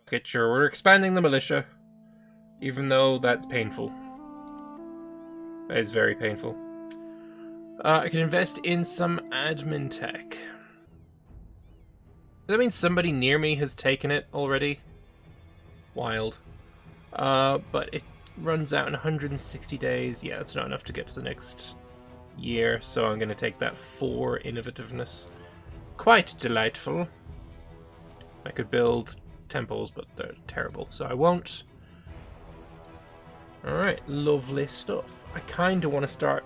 Okay, sure, we're expanding the militia. Even though that's painful. That is very painful. I can invest in some admin tech. Does that mean somebody near me has taken it already? Wild. But it runs out in 160 days. Yeah, that's not enough to get to the next year, so I'm going to take that for innovativeness. Quite delightful. I could build temples, but they're terrible, so I won't. Alright, lovely stuff. I kind of want to start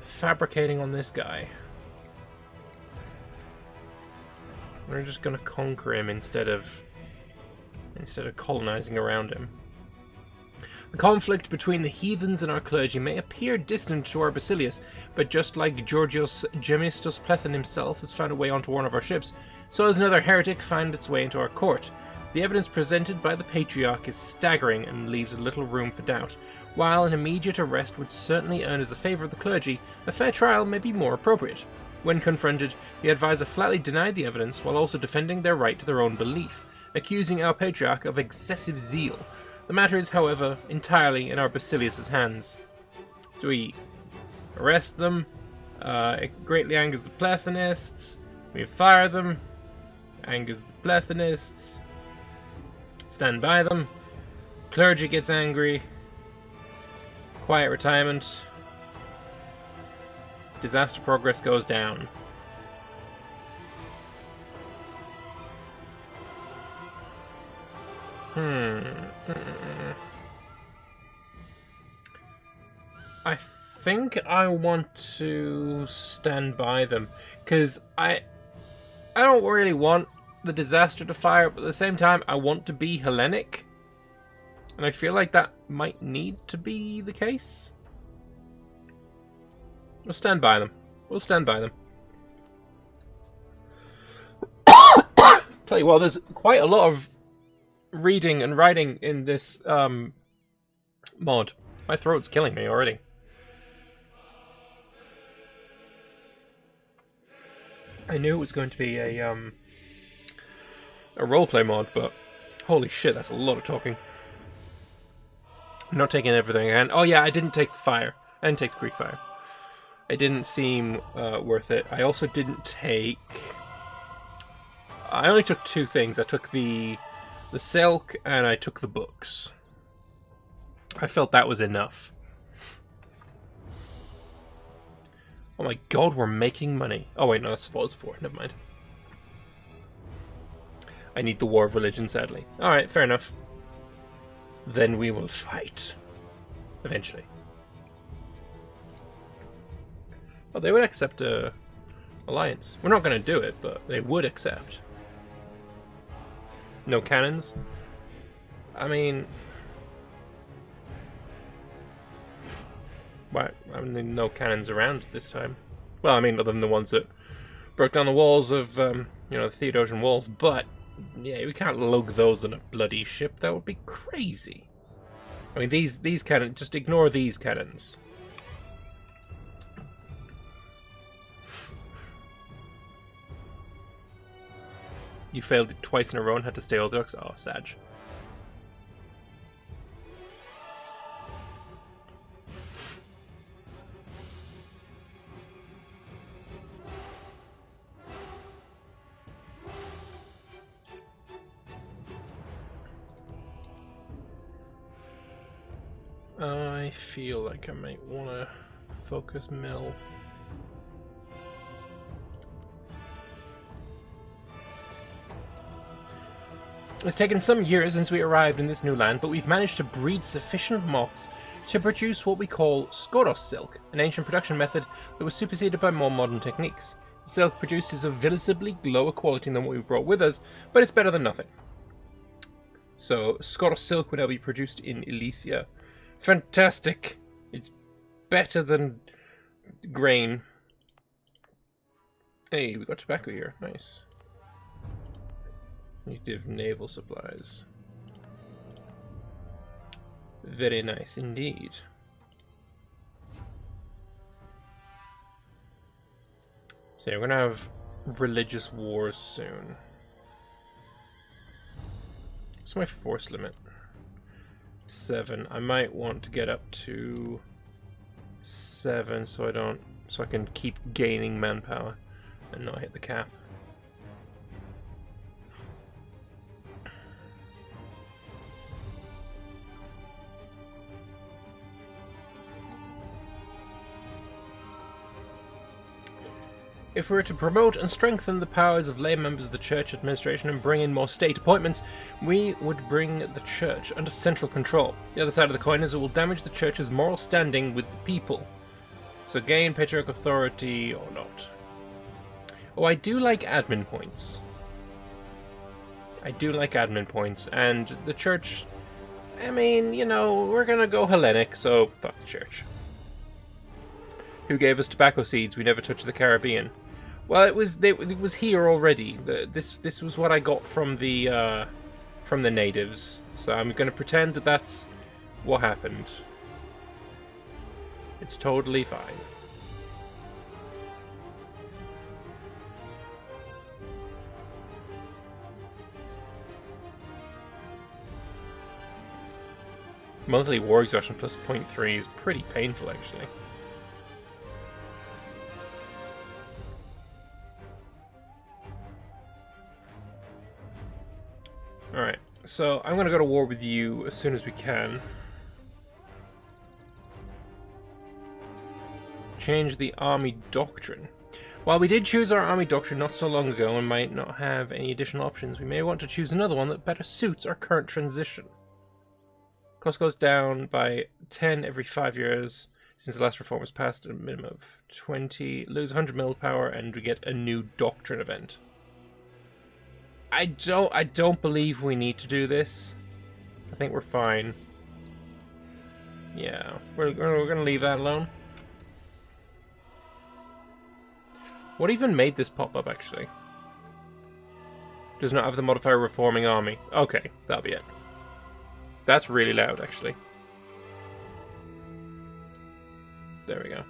fabricating on this guy. We're just going to conquer him instead of colonizing around him. The conflict between the heathens and our clergy may appear distant to our Basilius, but just like Georgios Gemistos Plethen himself has found a way onto one of our ships, so has another heretic found its way into our court. The evidence presented by the Patriarch is staggering and leaves little room for doubt. While an immediate arrest would certainly earn us the favour of the clergy, a fair trial may be more appropriate. When confronted, the advisor flatly denied the evidence while also defending their right to their own belief, accusing our Patriarch of excessive zeal. The matter is, however, entirely in our Basilius' hands. Do we arrest them? It greatly angers the Plethonists. We fire them. Angers the Plethonists. Stand by them. Clergy gets angry. Quiet retirement. Disaster progress goes down. I think I want to stand by them, because I don't really want the disaster to fire, but at the same time I want to be Hellenic, and I feel like that might need to be the case. We'll stand by them. We'll stand by them. Tell you what, there's quite a lot of reading and writing in this mod. My throat's killing me already. I knew it was going to be a roleplay mod, but holy shit, that's a lot of talking. I'm not taking everything I can. Oh yeah, I didn't take the fire. I didn't take the Greek fire. It didn't seem worth it. I also didn't take... I only took two things. I took the silk and I took the books. I felt that was enough. Oh my god, we're making money. Oh wait, no, that's spoils 4. Never mind. I need the War of Religion, sadly. Alright, fair enough. Then we will fight. Eventually. Oh, they would accept a alliance. We're not going to do it, but they would accept. No cannons? I mean... Why? I mean, no cannons around this time. Well, I mean, other than the ones that broke down the walls of, you know, the Theodosian walls. But, yeah, we can't lug those on a bloody ship. That would be crazy. I mean, these cannons, just ignore these cannons. You failed it twice in a row and had to stay Orthodox? Oh, Sag. I feel like I might want to focus mill. It's taken some years since we arrived in this new land, but we've managed to breed sufficient moths to produce what we call Skoros silk, an ancient production method that was superseded by more modern techniques. The silk produced is of visibly lower quality than what we brought with us, but it's better than nothing. So, Skoros silk will now be produced in Elysia. Fantastic! It's better than grain. Hey, we got tobacco here. Nice. Native naval supplies. Very nice indeed. So we're gonna have religious wars soon. What's my force limit? 7. I might want to get up to 7 so I can keep gaining manpower and not hit the cap. If we were to promote and strengthen the powers of lay members of the church administration and bring in more state appointments, we would bring the church under central control. The other side of the coin is it will damage the church's moral standing with the people. So gain patriarchal authority or not. Oh, I do like admin points. I do like admin points, and the church, I mean, you know, we're gonna go Hellenic, so fuck the church. Who gave us tobacco seeds? We never touched the Caribbean. Well, it was here already. This was what I got from the natives. So I'm going to pretend that that's what happened. It's totally fine. Monthly war exhaustion plus 0.3 is pretty painful, actually. Alright, so I'm going to go to war with you as soon as we can. Change the army doctrine. While we did choose our army doctrine not so long ago and might not have any additional options, we may want to choose another one that better suits our current transition. Cost goes down by 10 every 5 years since the last reform was passed at a minimum of 20. Lose 100 mil power and we get a new doctrine event. I don't believe we need to do this. I think we're fine. Yeah, we're gonna leave that alone. What even made this pop up, actually? Does not have the modifier reforming army. Okay, that'll be it. That's really loud, actually. There we go.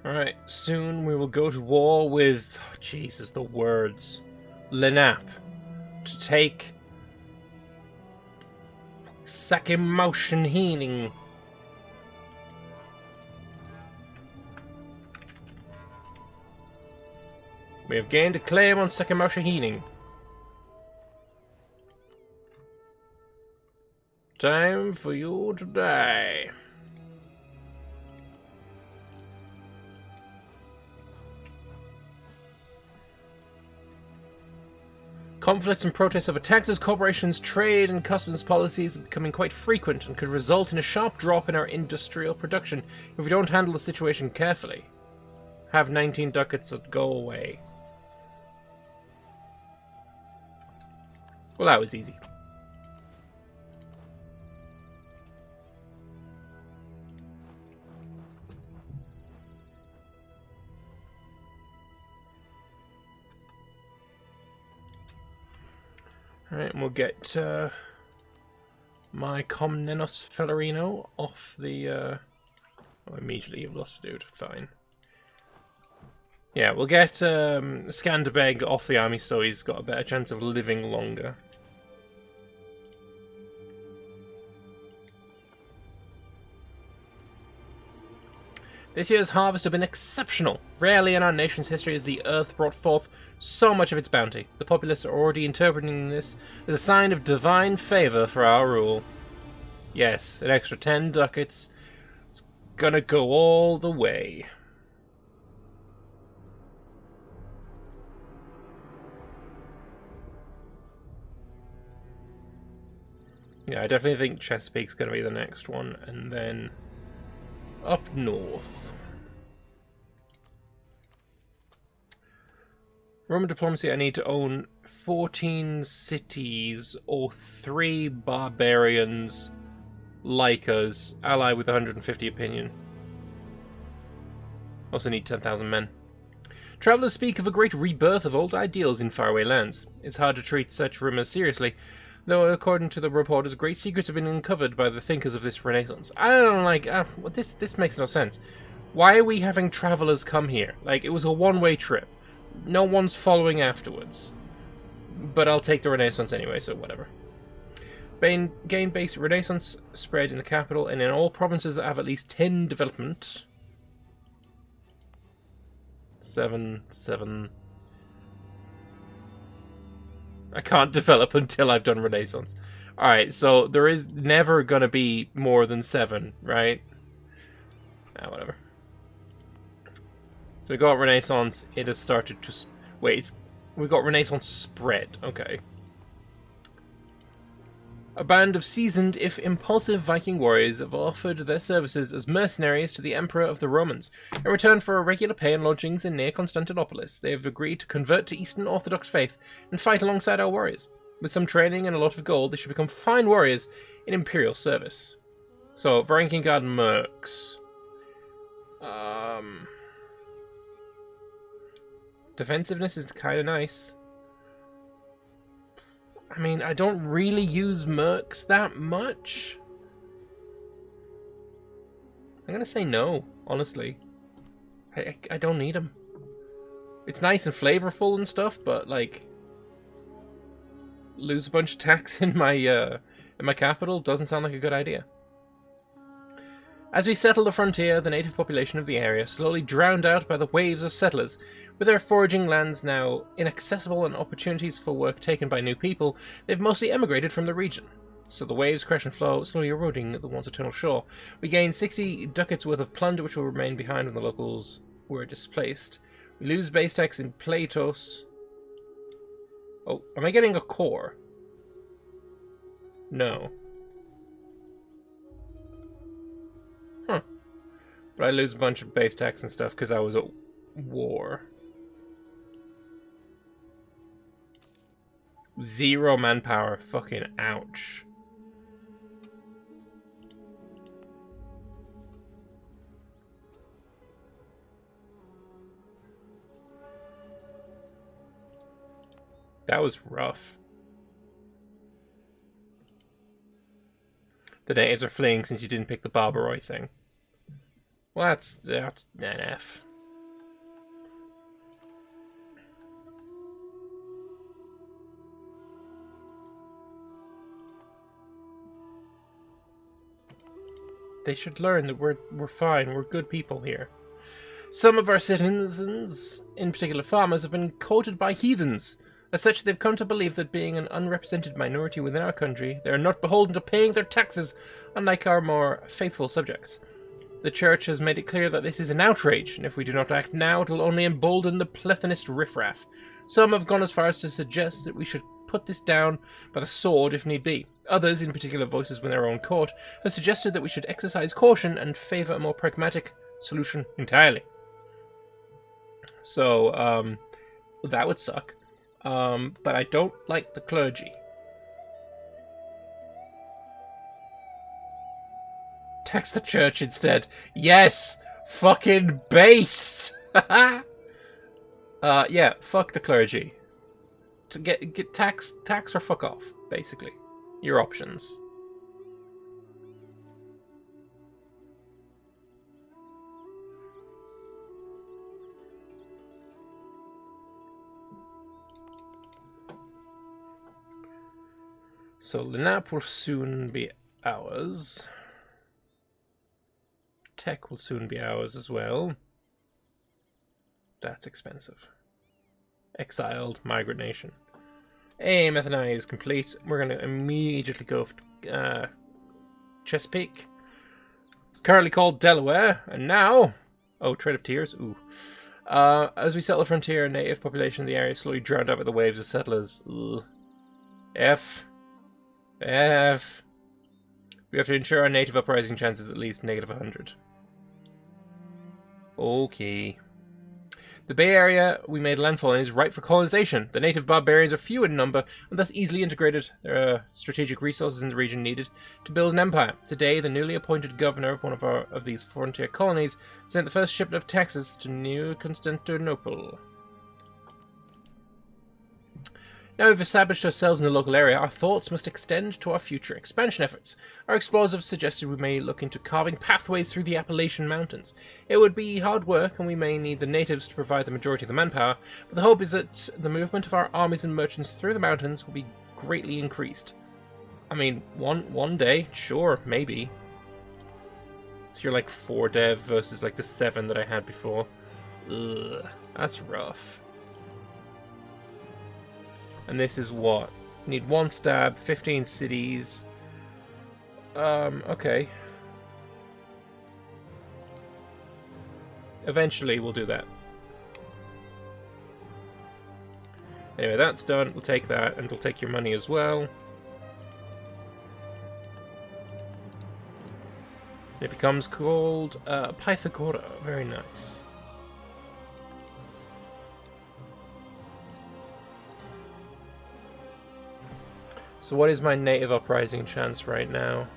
Alright, soon we will go to war with, oh, Jesus, the words, Lenap, to take Sakimotion. We have gained a claim on Sakimotion. Time for you to die. Conflicts and protests over taxes, corporations, trade and customs policies are becoming quite frequent and could result in a sharp drop in our industrial production if we don't handle the situation carefully. Have 19 ducats and go away. Well, that was easy. Alright, and we'll get my Comnenos Fellerino off the... Oh, immediately you've lost a dude. Fine. Yeah, we'll get Skanderbeg off the army so he's got a better chance of living longer. This year's harvest has been exceptional. Rarely in our nation's history has the earth brought forth so much of its bounty. The populace are already interpreting this as a sign of divine favour for our rule. Yes, an extra 10 ducats. It's gonna go all the way. Yeah, I definitely think Chesapeake's gonna be the next one, and then up north. Roman diplomacy, I need to own 14 cities or 3 barbarians like us, ally with 150 opinion. Also need 10,000 men. Travelers speak of a great rebirth of old ideals in faraway lands. It's hard to treat such rumors seriously, though according to the reporters, great secrets have been uncovered by the thinkers of this Renaissance. I don't like... this makes no sense. Why are we having travelers come here? Like, it was a one-way trip. No one's following afterwards. But I'll take the Renaissance anyway, so whatever. Gain base Renaissance spread in the capital and in all provinces that have at least 10 development. 7. I can't develop until I've done Renaissance. Alright, so there is never going to be more than 7, right? Whatever. So we got Renaissance. It has started to... Wait, we got Renaissance spread. Okay. A band of seasoned, if impulsive, Viking warriors have offered their services as mercenaries to the Emperor of the Romans. In return for a regular pay and lodgings in near Constantinopolis, they have agreed to convert to Eastern Orthodox faith and fight alongside our warriors. With some training and a lot of gold, they should become fine warriors in imperial service. So, Varangian Guard mercs. Defensiveness is kind of nice. I mean, I don't really use mercs that much. I'm gonna say no, honestly. I don't need them. It's nice and flavorful and stuff, but like, lose a bunch of tax in my capital doesn't sound like a good idea. As we settle the frontier, the native population of the area slowly drowned out by the waves of settlers. With their foraging lands now inaccessible and opportunities for work taken by new people, they've mostly emigrated from the region. So the waves crash and flow, slowly eroding the once eternal shore. We gain 60 ducats worth of plunder, which will remain behind when the locals were displaced. We lose base tax in Platos. Oh, am I getting a core? No. Huh. But I lose a bunch of base tax and stuff because I was at war. 0 manpower. Fucking ouch. That was rough. The natives are fleeing since you didn't pick the Barbaroi thing. Well, that's an F. They should learn that we're fine, we're good people here. Some of our citizens, in particular farmers, have been courted by heathens. As such, they've come to believe that being an unrepresented minority within our country, they are not beholden to paying their taxes, unlike our more faithful subjects. The Church has made it clear that this is an outrage, and if we do not act now, it will only embolden the Plethanist riffraff. Some have gone as far as to suggest that we should put this down by the sword if need be. Others, in particular voices within our own court, have suggested that we should exercise caution and favour a more pragmatic solution entirely. So, that would suck. But I don't like the clergy. Tax the church instead. Yes! Fucking based! Yeah, fuck the clergy. To get tax or fuck off, basically. Your options. So Lenap will soon be ours. Tech will soon be ours as well. That's expensive. Exiled Migrant Nation. Hey, Methanai is complete. We're going to immediately go for Chesapeake. It's currently called Delaware, and now... Oh, Trade of Tears? Ooh. As we settle the frontier, a native population in the area slowly drowned out by the waves of settlers. Ugh. F. We have to ensure our native uprising chances at least -100. Okay. The Bay Area we made landfall in is ripe for colonization. The native barbarians are few in number and thus easily integrated. There are strategic resources in the region needed to build an empire. Today, the newly appointed governor of one of these frontier colonies sent the first shipment of taxes to New Constantinople. Now we've established ourselves in the local area, our thoughts must extend to our future expansion efforts. Our explorers suggested we may look into carving pathways through the Appalachian Mountains. It would be hard work, and we may need the natives to provide the majority of the manpower, but the hope is that the movement of our armies and merchants through the mountains will be greatly increased. I mean, one day, sure, maybe. So you're like 4 dev versus like the 7 that I had before. Ugh, that's rough. And this is what? Need 1 stab, 15 cities. Okay. Eventually we'll do that. Anyway, that's done. We'll take that, and we'll take your money as well. It becomes called Pythagora. Very nice. So what is my native uprising chance right now?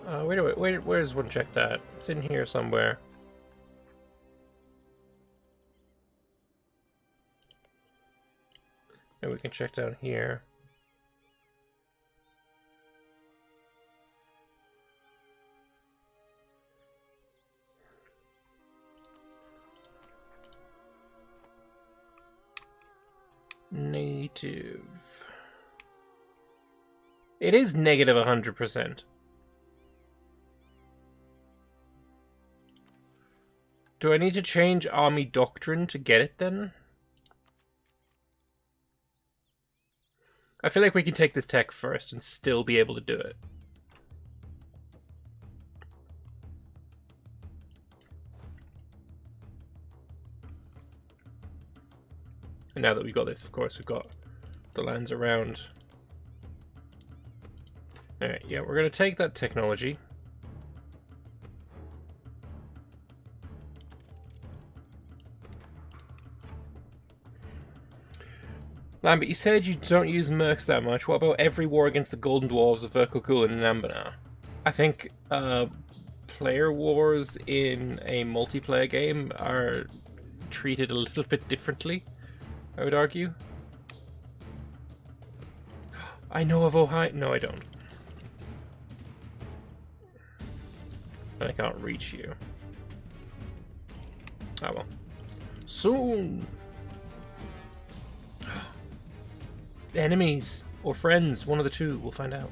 Where's one check that? It's in here somewhere. And we can check down here. Native. It is negative 100%. Do I need to change army doctrine to get it then? I feel like we can take this tech first and still be able to do it. And now that we've got this, of course, we've got the lands around. Alright, yeah, we're going to take that technology. Lambert, you said you don't use mercs that much. What about every war against the Golden Dwarves of Verkokulan and Ambanar? I think player wars in a multiplayer game are treated a little bit differently, I would argue. I know of Ohio. No, I don't. I can't reach you. Oh well. Soon! Enemies or friends, one of the two, we'll find out.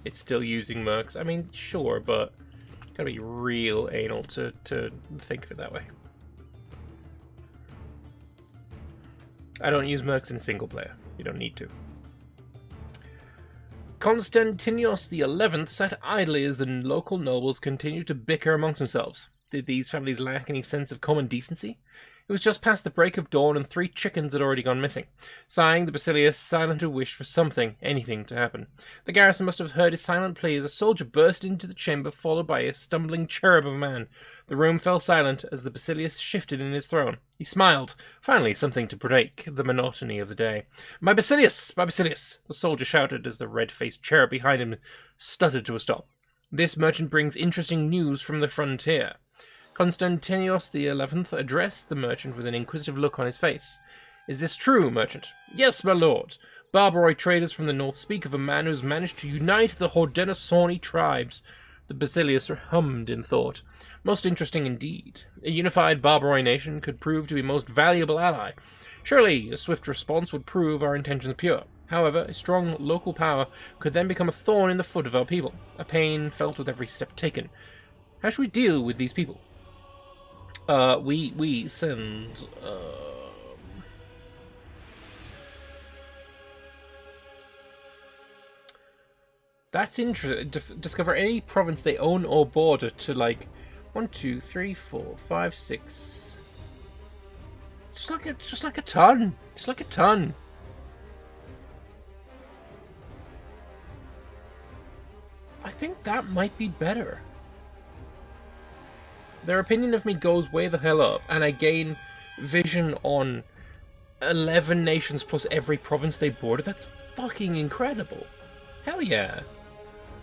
It's still using mercs. I mean, sure, but gotta be real anal to think of it that way. I don't use mercs in single player. You don't need to. Constantinios XI sat idly as the local nobles continued to bicker amongst themselves. Did these families lack any sense of common decency? It was just past the break of dawn and 3 chickens had already gone missing. Sighing, the Basilius silently wished for something, anything, to happen. The garrison must have heard his silent plea as a soldier burst into the chamber, followed by a stumbling cherub of a man. The room fell silent as the Basilius shifted in his throne. He smiled. Finally, something to break the monotony of the day. My Basilius! My Basilius! The soldier shouted as the red-faced cherub behind him stuttered to a stop. This merchant brings interesting news from the frontier. Constantinios XI addressed the merchant with an inquisitive look on his face. Is this true, merchant? Yes, my lord. Barbaroi traders from the north speak of a man who has managed to unite the Haudenosaunee tribes. The Basilius hummed in thought. Most interesting indeed. A unified Barbaroi nation could prove to be a most valuable ally. Surely a swift response would prove our intentions pure. However, a strong local power could then become a thorn in the foot of our people, a pain felt with every step taken. How should we deal with these people? We send, That's interesting. Discover any province they own or border to, like, 1, 2, 3, 4, 5, 6. Just like a ton. Just like a ton. I think that might be better. Their opinion of me goes way the hell up, and I gain vision on 11 nations plus every province they border. That's fucking incredible. Hell yeah.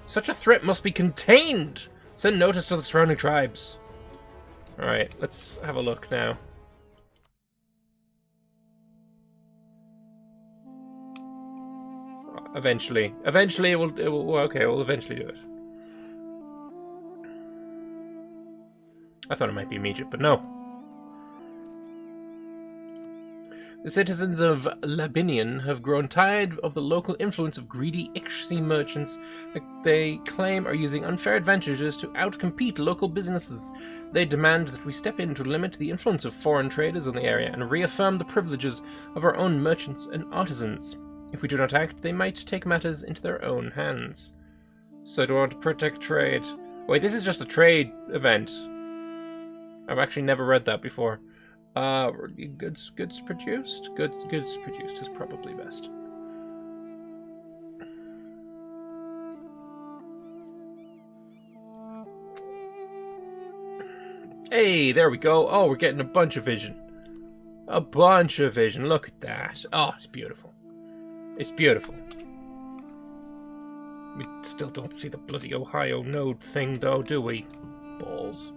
Such a threat must be contained. Send notice to the surrounding tribes. Alright, let's have a look now. Eventually. Eventually it will okay, we'll eventually do it. I thought it might be immediate, but no. The citizens of Labinian have grown tired of the local influence of greedy Ixi merchants that they claim are using unfair advantages to outcompete local businesses. They demand that we step in to limit the influence of foreign traders in the area and reaffirm the privileges of our own merchants and artisans. If we do not act, they might take matters into their own hands. So do I want to protect trade? Wait, this is just a trade event. I've actually never read that before. Goods produced? Goods produced is probably best. Hey, there we go. Oh, we're getting a bunch of vision. A bunch of vision. Look at that. Oh, it's beautiful. It's beautiful. We still don't see the bloody Ohio node thing, though, do we? Balls.